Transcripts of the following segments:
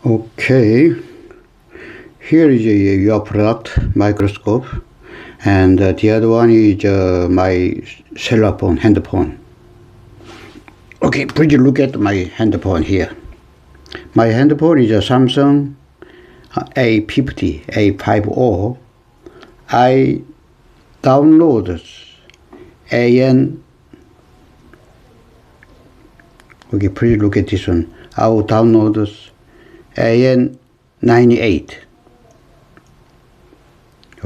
Okay, here is your product microscope, and the other one is my cellular phone, handphone. Okay, please look at my handphone here. My handphone is a Samsung A50, A50. I downloaded AN. Okay, please look at this one. I will download AN98.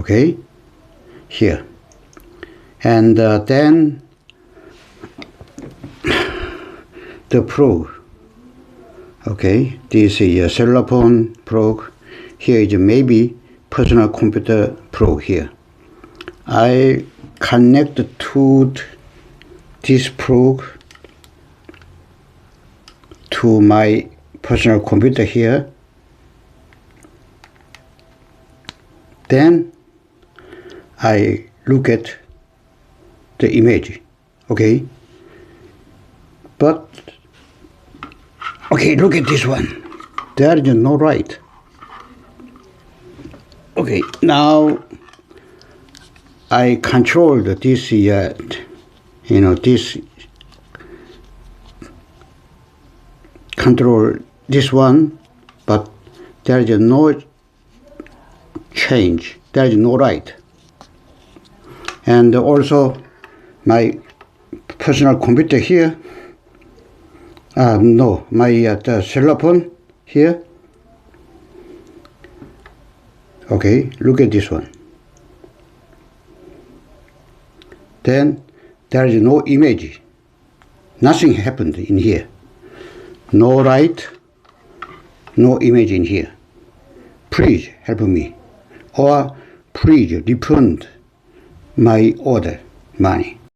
Okay, here. And then the probe. Okay, this is a cellular phone probe. Here is maybe personal computer probe here. I connect to this probe to my personal computer here. Then I look at the image. Okay, but okay, look at this one. There is no light. Okay, now I control this, this control this one, but there is no change. There is no light. And also my personal computer here. No, my the cellular phone here. Okay, look at this one. Then there is no image. Nothing happened in here. No light, no image in here. Please help me, or please refund my order money.